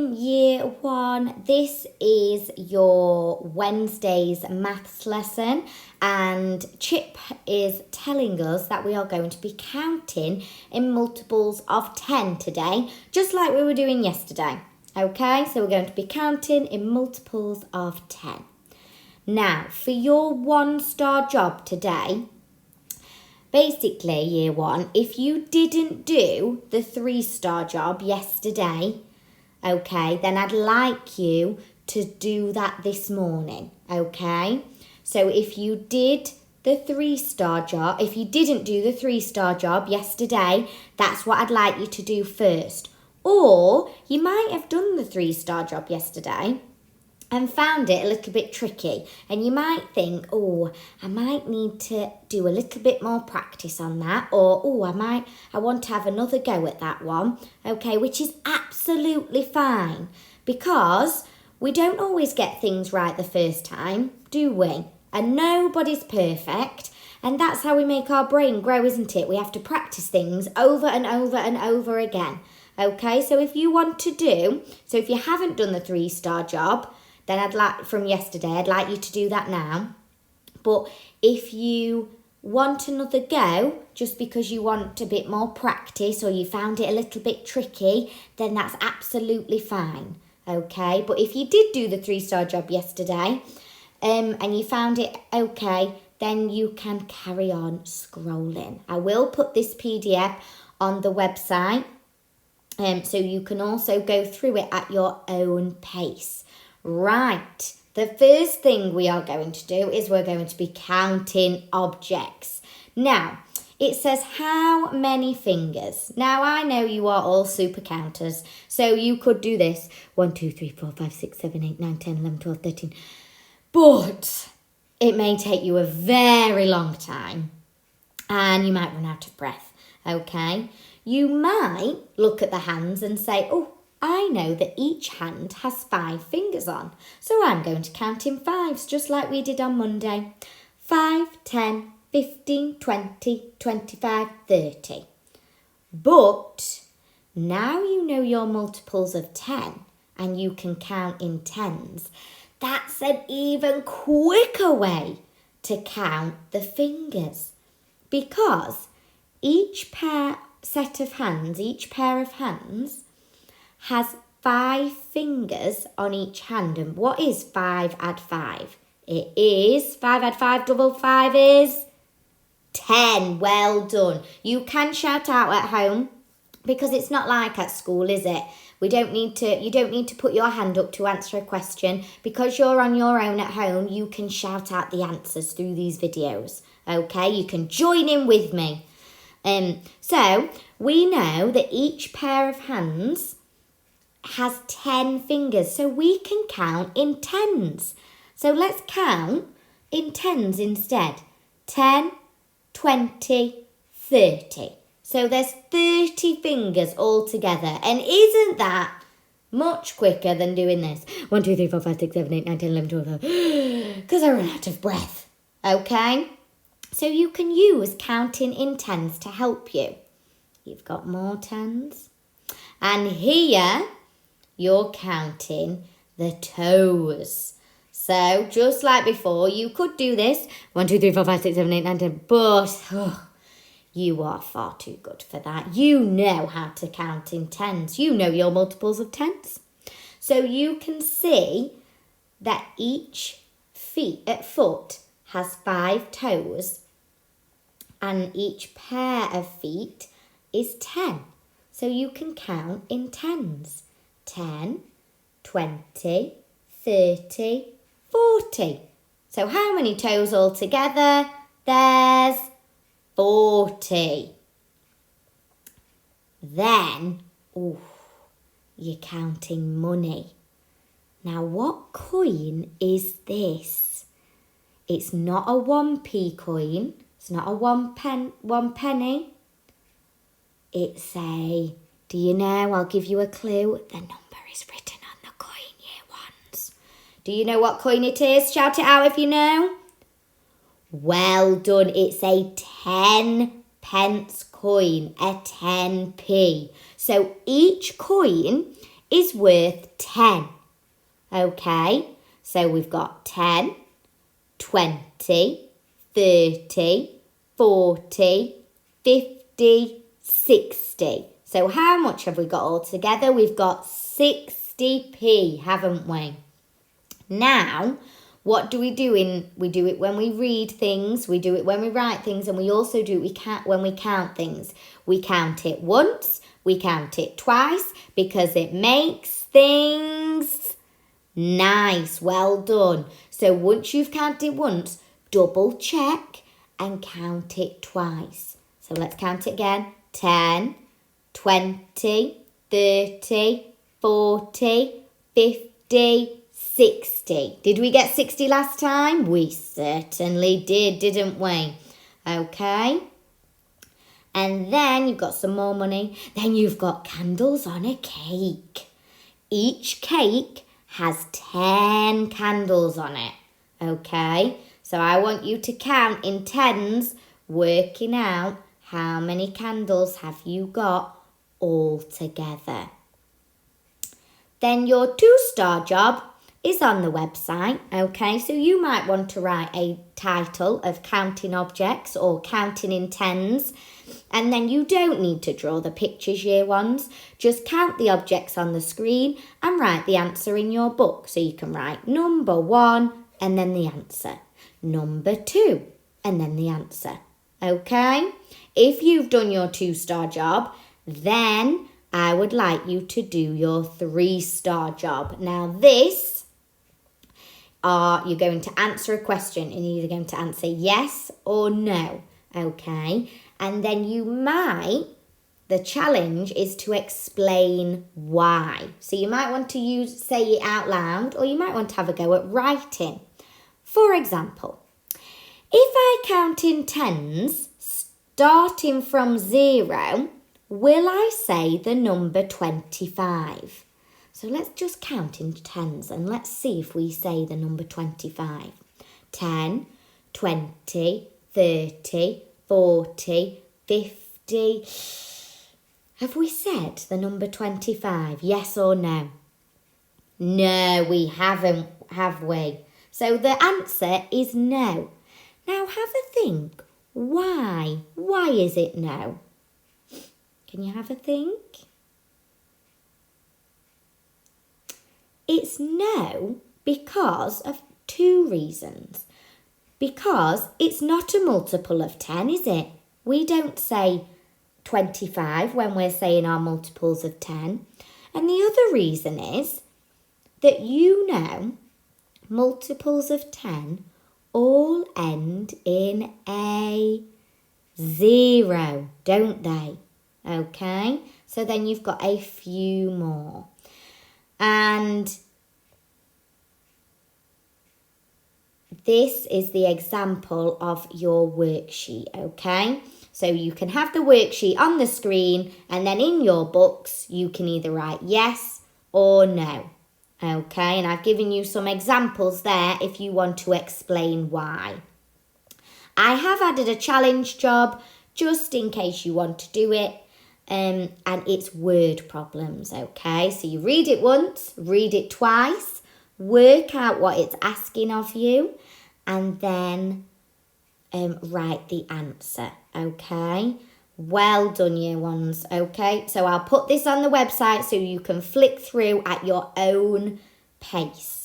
morning, Year 1. This is your Wednesday's maths lesson, and Chip is telling us that we are going to be counting in multiples of 10 today, just like we were doing yesterday. Okay, so we're going to be counting in multiples of 10. Now, for your 1-star job today, basically, Year 1, if you didn't do the 3-star job yesterday, okay, then I'd like you to do that this morning, okay? So if you did the 3-star job, if you didn't do the 3-star job yesterday, that's what I'd like you to do first. Or you might have done the 3-star job yesterday and found it a little bit tricky, and you might think, oh, I might need to do a little bit more practice on that, or oh, I want to have another go at that one, okay, which is absolutely fine, because we don't always get things right the first time, do we? And nobody's perfect, and that's how we make our brain grow, isn't it? We have to practice things over and over and over again, okay? So if you haven't done the 3-star job, then from yesterday, I'd like you to do that now. But if you want another go, just because you want a bit more practice or you found it a little bit tricky, then that's absolutely fine, okay? But if you did do the 3-star job yesterday and you found it okay, then you can carry on scrolling. I will put this PDF on the website so you can also go through it at your own pace. Right, the first thing we are going to do is we're going to be counting objects. Now, it says how many fingers. Now, I know you are all super counters, so you could do this. 1, 2, 3, 4, 5, 6, 7, 8, 9, 10, 11, 12, 13. But it may take you a very long time, and you might run out of breath, okay? You might look at the hands and say, oh, I know that each hand has 5 fingers on, so I'm going to count in 5s, just like we did on Monday. 5, 10, 15, 20, 25, 30. But now you know your multiples of 10 and you can count in 10s. That's an even quicker way to count the fingers, because each pair of hands has 5 fingers on each hand. And what is 5 add 5? It is 5 add 5 double 5 is 10. Well done. You can shout out at home, because it's not like at school, is it? You don't need to put your hand up to answer a question. Because you're on your own at home, you can shout out the answers through these videos. Okay, you can join in with me. So we know that each pair of hands has 10 fingers, so we can count in 10s. So let's count in 10s instead. 10, 20, 30. So there's 30 fingers all together. And isn't that much quicker than doing this? 1, 2, 3, 4, 5, 6, 7, 8, 9, 10, 11, 12, because I run out of breath. Okay? So you can use counting in 10s to help you. You've got more 10s. And here, you're counting the toes. So, just like before, you could do this. 1, 2, 3, 4, 5, 6, 7, 8, 9, 10. But you are far too good for that. You know how to count in 10s. You know your multiples of 10s. So, you can see that each foot has 5 toes. And each pair of feet is 10. So, you can count in 10s. 10, 20, 30, 40. So how many toes altogether? There's 40. Then, you're counting money. Now, what coin is this? It's not a 1p coin. It's not a 1 penny. It's a... Do you know? I'll give you a clue. The number is written on the coin, Year 1s. Do you know what coin it is? Shout it out if you know. Well done. It's a 10 pence coin, a 10p. So each coin is worth 10. Okay, so we've got 10, 20, 30, 40, 50, 60. So how much have we got all together? We've got 60p, haven't we? Now, what do? We do it when we read things, we do it when we write things, and we also do it when we count things. We count it once, we count it twice, because it makes things nice. Well done. So once you've counted it once, double check and count it twice. So let's count it again. 10, 20, 30, 40, 50, 60. Did we get 60 last time? We certainly did, didn't we? Okay. And then you've got some more money. Then you've got candles on a cake. Each cake has 10 candles on it. Okay. So I want you to count in tens, working out how many candles have you got all together. Then your 2-star job is on the website, okay? So you might want to write a title of counting objects or counting in tens, and then you don't need to draw the pictures, year ones. Just count the objects on the screen and write the answer in your book. So you can write number 1 and then the answer, number 2 and then the answer, okay? If you've done your 2-star job, then I would like you to do your 3-star job. Now this, you're going to answer a question and you're either going to answer yes or no, okay? And then the challenge is to explain why. So you might want to say it out loud, or you might want to have a go at writing. For example, if I count in tens, starting from 0, will I say the number 25? So let's just count in tens and let's see if we say the number 25. 10, 20, 30, 40, 50. Have we said the number 25? Yes or no? No, we haven't, have we? So the answer is no. Now have a think. Why? Why is it no? Can you have a think? It's no because of 2 reasons. Because it's not a multiple of 10, is it? We don't say 25 when we're saying our multiples of 10. And the other reason is that multiples of 10 all end in a 0, don't they? Okay, so then you've got a few more. And this is the example of your worksheet, okay? So you can have the worksheet on the screen, and then in your books, you can either write yes or no, okay? And I've given you some examples there if you want to explain why. I have added a challenge job just in case you want to do it. And it's word problems, okay? So you read it once, read it twice, work out what it's asking of you, and then write the answer, okay? Well done, year ones, okay? So I'll put this on the website so you can flick through at your own pace.